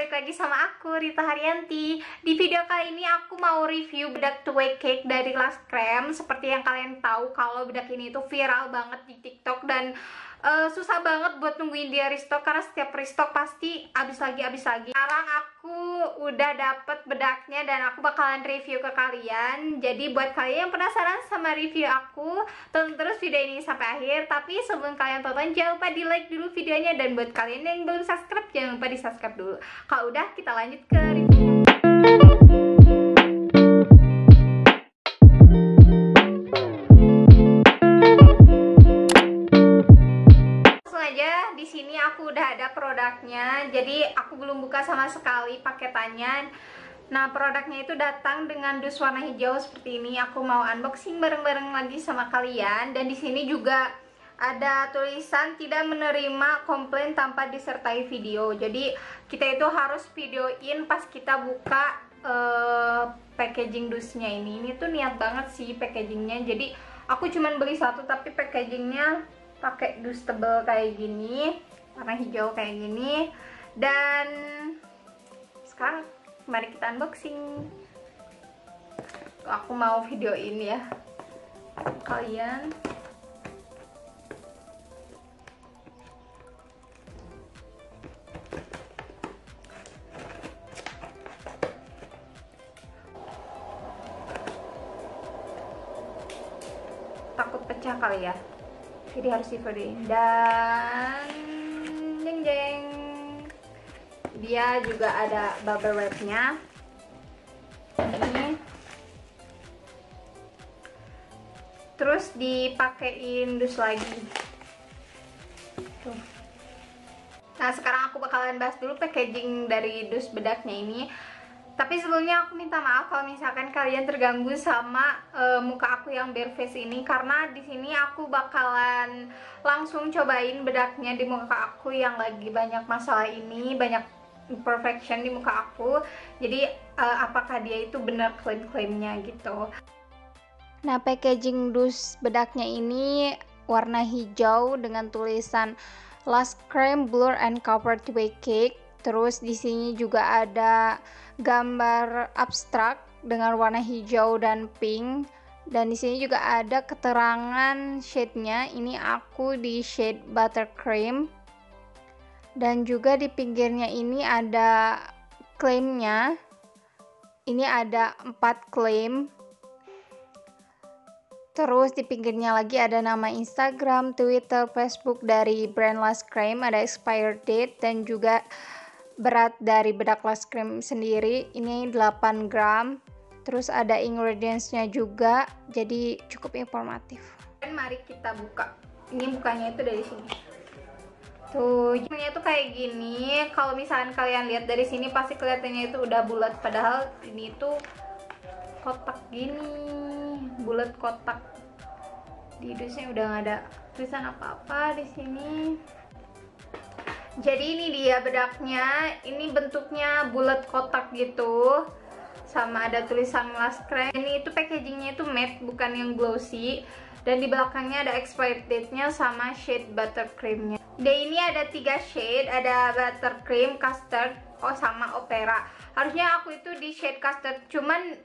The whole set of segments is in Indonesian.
balik lagi sama aku, Rita Haryanti. Di video kali ini aku mau review bedak Twake Cake dari Last Creme. Seperti yang kalian tahu kalau bedak ini tuh viral banget di TikTok dan susah banget buat nungguin dia restock karena setiap restock pasti habis lagi. Sekarang aku udah dapet bedaknya dan aku bakalan review ke kalian. Jadi buat kalian yang penasaran sama review aku, tonton terus video ini sampai akhir. Tapi sebelum kalian tonton, jangan lupa di like dulu videonya, dan buat kalian yang belum subscribe, jangan lupa di subscribe dulu. Kalau udah, kita lanjut ke reviewnya. Di sini aku udah ada produknya, jadi aku belum buka sama sekali paketannya. Nah, produknya itu datang dengan dus warna hijau seperti ini. Aku mau unboxing bareng-bareng lagi sama kalian. Dan di sini juga ada tulisan tidak menerima komplain tanpa disertai video. Jadi kita itu harus videoin pas kita buka packaging dusnya ini. Ini tuh niat banget sih packagingnya. Jadi aku cuman beli satu, tapi packagingnya pakai dus tebel kayak gini, warna hijau kayak gini. Dan sekarang mari kita unboxing. Aku mau videoin ya kalian. Takut pecah kali ya, jadi harus divideoin. Dan jeng, dia juga ada bubble wrapnya ini, terus dipakein dus lagi tuh. Nah, sekarang aku bakalan bahas dulu packaging dari dus bedaknya ini. Tapi sebelumnya aku minta maaf kalau misalkan kalian terganggu sama muka aku yang bare face ini, karena di sini aku bakalan langsung cobain bedaknya di muka aku yang lagi banyak masalah ini, banyak imperfection di muka aku. Jadi apakah dia itu benar klaim-klaimnya gitu. Nah, packaging dus bedaknya ini warna hijau dengan tulisan Last Creme Blur and Cover Twake Cake. Terus di sini juga ada gambar abstrak dengan warna hijau dan pink. Dan di sini juga ada keterangan shade-nya. Ini aku di shade Buttercream. Dan juga di pinggirnya ini ada klaimnya. Ini ada 4 klaim. Terus di pinggirnya lagi ada nama Instagram, Twitter, Facebook dari brand Last Creme, ada expired date, dan juga berat dari bedak Last Creme sendiri. Ini 8 gram. Terus ada ingredientsnya juga, jadi cukup informatif. Dan mari kita buka. Ini bukanya itu dari sini. Tuh, jadinya itu kayak gini. Kalau misalkan kalian lihat dari sini pasti kelihatannya itu udah bulat, padahal ini tuh kotak gini, bulat kotak. Di dusnya udah nggak ada tulisan apa-apa di sini. Jadi ini dia bedaknya. Ini bentuknya bulat kotak gitu, sama ada tulisan Last Creme. Ini itu packagingnya itu matte, bukan yang glossy. Dan di belakangnya ada expired date-nya sama shade Buttercream-nya. Dan ini ada 3 shade, ada Buttercream, Custard, sama Opera. Harusnya aku itu di shade Custard, cuman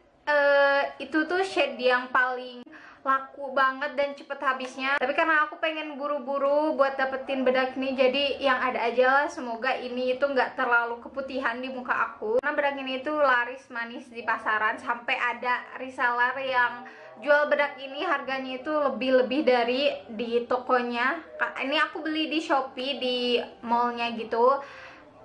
itu tuh shade yang paling laku banget dan cepet habisnya. Tapi karena aku pengen buru-buru buat dapetin bedak ini, jadi yang ada aja lah. Semoga ini itu nggak terlalu keputihan di muka aku, karena bedak ini itu laris manis di pasaran. Sampai ada reseller yang jual bedak ini harganya itu lebih dari di tokonya. Ini aku beli di Shopee, di mallnya gitu.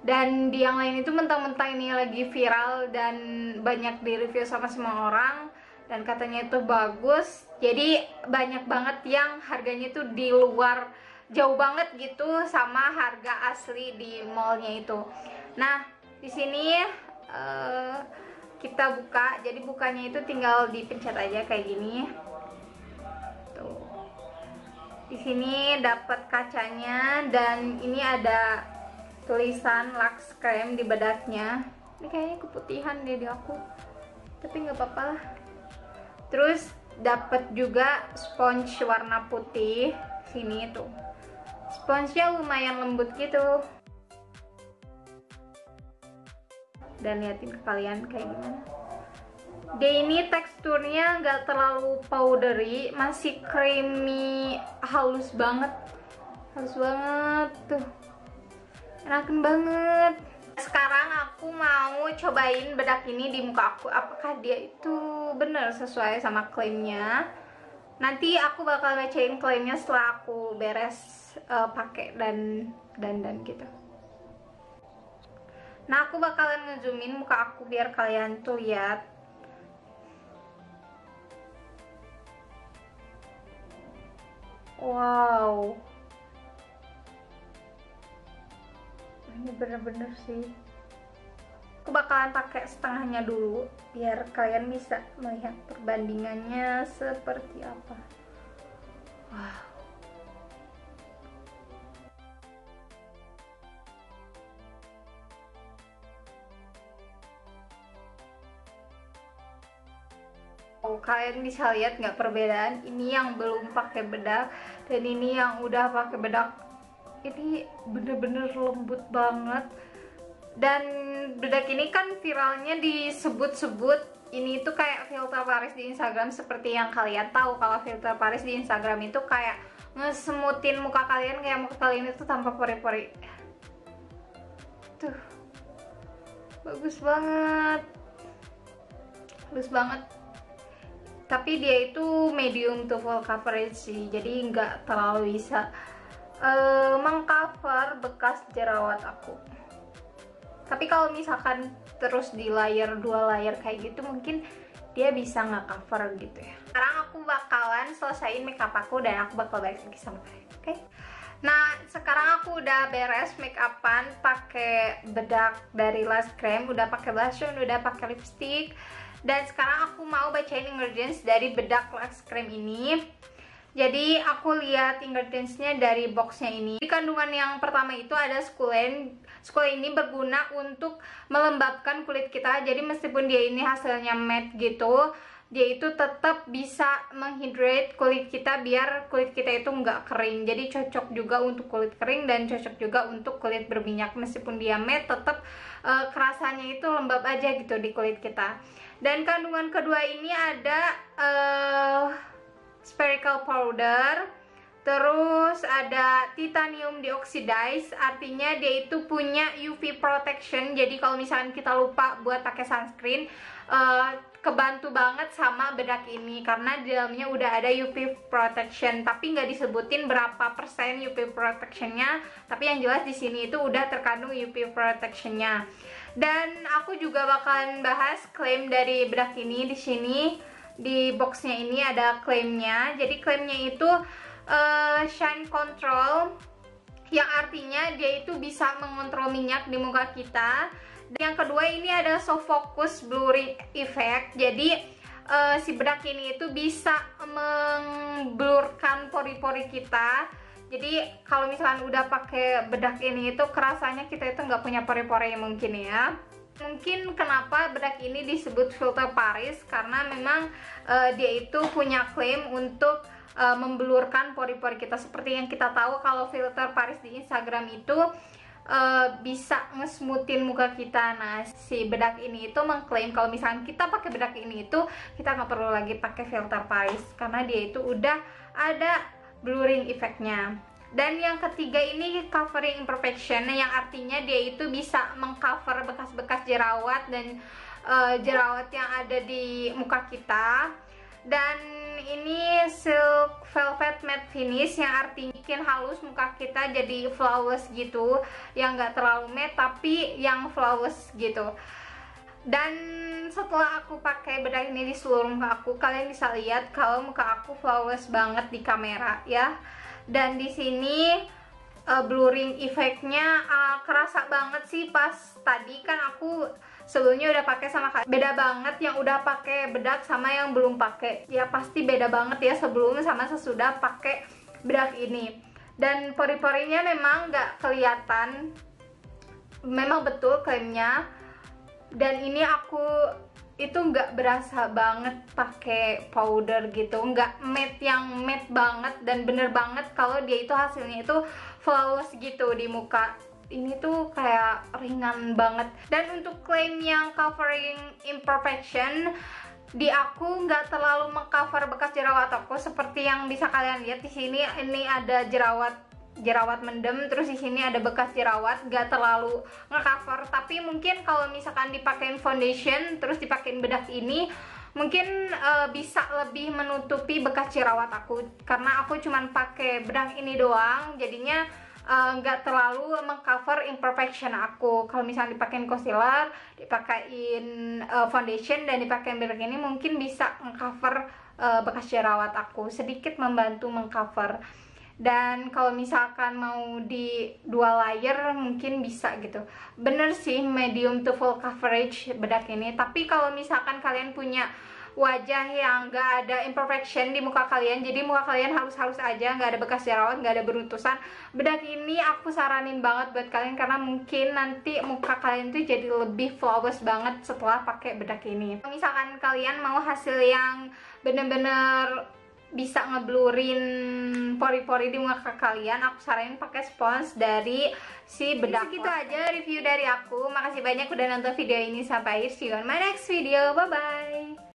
Dan di yang lain itu mentang-mentang ini lagi viral dan banyak di review sama semua orang, dan katanya itu bagus. Jadi banyak banget yang harganya itu di luar, jauh banget gitu sama harga asli di mallnya itu. Nah, di sini kita buka. Jadi bukanya itu tinggal dipencet aja kayak gini. Tuh. Di sini dapat kacanya, dan ini ada tulisan Last Creme di bedaknya. Ini kayaknya keputihan deh di aku, tapi nggak apa-apa lah. Terus dapat juga sponge warna putih. Sini tuh sponsnya lumayan lembut gitu. dan liatin ke kalian kayak gimana. Dia ini teksturnya nggak terlalu powdery, masih creamy, halus banget tuh, enakan banget. Sekarang aku mau cobain bedak ini di muka aku, apakah dia itu bener sesuai sama klaimnya. Nanti aku bakal bacain klaimnya setelah aku beres pakai dan gitu. Nah, aku bakalan ngezoomin muka aku biar kalian tuh lihat. Wow, ini bener-bener sih. Aku bakalan pakai setengahnya dulu biar kalian bisa melihat perbandingannya seperti apa. Wow. Oh, kalian bisa lihat nggak perbedaan? Ini yang belum pakai bedak dan ini yang udah pakai bedak. Ini bener-bener lembut banget. Dan bedak ini kan viralnya disebut-sebut ini tuh kayak filter Paris di Instagram. Seperti yang kalian tahu, kalau filter Paris di Instagram itu kayak ngesemutin muka kalian, kayak muka kalian itu tanpa pori-pori. Tuh, bagus banget, bagus banget. Tapi dia itu medium to full coverage sih, jadi nggak terlalu bisa mengcover bekas jerawat aku. Tapi kalau misalkan terus di layer 2 layer kayak gitu, mungkin dia bisa nggak cover gitu ya. Sekarang aku bakalan selesaiin makeup aku dan aku bakal balik lagi sama kalian, oke? Nah, sekarang aku udah beres make upan pakai bedak dari Lush Creme, udah pakai blush on, udah pakai lipstick. Dan sekarang aku mau bacain ingredients dari bedak Lush Creme ini. Jadi aku lihat ingredientsnya dari boxnya ini. Di kandungan yang pertama itu ada squalene. Squalene ini berguna untuk melembabkan kulit kita. Jadi meskipun dia ini hasilnya matte gitu, dia itu tetap bisa menghydrate kulit kita biar kulit kita itu nggak kering. Jadi cocok juga untuk kulit kering dan cocok juga untuk kulit berminyak. Meskipun dia matte, tetap kerasanya itu lembab aja gitu di kulit kita. Dan kandungan kedua ini ada spherical powder, terus ada titanium dioxide, artinya dia itu punya UV protection. Jadi kalau misalkan kita lupa buat pakai sunscreen, kebantu banget sama bedak ini karena di dalamnya udah ada UV protection. Tapi nggak disebutin berapa persen UV protectionnya, tapi yang jelas di sini itu udah terkandung UV protectionnya. Dan aku juga bakalan bahas klaim dari bedak ini. Di sini di boxnya ini ada klaimnya. Jadi klaimnya itu shine control, yang artinya dia itu bisa mengontrol minyak di muka kita. Dan yang kedua ini ada soft focus blurring effect. Jadi si bedak ini itu bisa memblurkan pori-pori kita. Jadi kalau misalnya udah pakai bedak ini itu kerasanya kita itu nggak punya pori-pori mungkin ya. Mungkin kenapa bedak ini disebut filter Paris, karena memang dia itu punya klaim untuk memblurkan pori-pori kita. Seperti yang kita tahu kalau filter Paris di Instagram itu bisa ngesmutin muka kita. Nah, si bedak ini itu mengklaim kalau misalnya kita pakai bedak ini itu kita nggak perlu lagi pakai filter Paris karena dia itu udah ada blurring efeknya. Dan yang ketiga ini covering imperfection, yang artinya dia itu bisa mengcover bekas-bekas jerawat dan jerawat yang ada di muka kita. Dan ini silk velvet matte finish, yang artinya bikin halus muka kita jadi flawless gitu, yang nggak terlalu matte tapi yang flawless gitu. Dan setelah aku pakai bedak ini di seluruh muka aku, kalian bisa lihat kalau muka aku flawless banget di kamera ya. Dan di sini blurring efeknya kerasa banget sih. Pas tadi kan aku sebelumnya udah pakai sama kalian, beda banget yang udah pakai bedak sama yang belum pakai. Ya pasti beda banget ya sebelum sama sesudah pakai bedak ini. Dan pori-porinya memang nggak kelihatan, memang betul klaimnya. Dan ini aku itu nggak berasa banget pakai powder gitu, nggak matte yang matte banget, dan bener banget kalau dia itu hasilnya itu flawless gitu di muka. ini tuh kayak ringan banget. Dan untuk klaim yang covering imperfection, di aku nggak terlalu mengcover bekas jerawat aku seperti yang bisa kalian lihat di sini. Ini ada jerawat mendem, terus di sini ada bekas jerawat, nggak terlalu ngecover. Tapi mungkin kalau misalkan dipakein foundation terus dipakein bedak ini, mungkin bisa lebih menutupi bekas jerawat aku, karena aku cuman pakai bedak ini doang, jadinya nggak terlalu mengcover imperfection aku. Kalau misalnya dipakein concealer, dipakein foundation, dan dipakein bedak ini, mungkin bisa mengcover bekas jerawat aku, sedikit membantu mengcover. Dan kalau misalkan mau di 2 layer mungkin bisa gitu. Bener sih medium to full coverage bedak ini. Tapi kalau misalkan kalian punya wajah yang gak ada imperfection di muka kalian, jadi muka kalian halus-halus aja, gak ada bekas jerawat, gak ada beruntusan, bedak ini aku saranin banget buat kalian, karena mungkin nanti muka kalian tuh jadi lebih flawless banget setelah pakai bedak ini. Kalau misalkan kalian mau hasil yang bener-bener bisa ngeblurin pori-pori di muka kalian, aku saranin pakai spons dari si bedak. Segitu aja review dari aku. Makasih banyak udah nonton video ini sampai akhir. See you on my next video. Bye bye.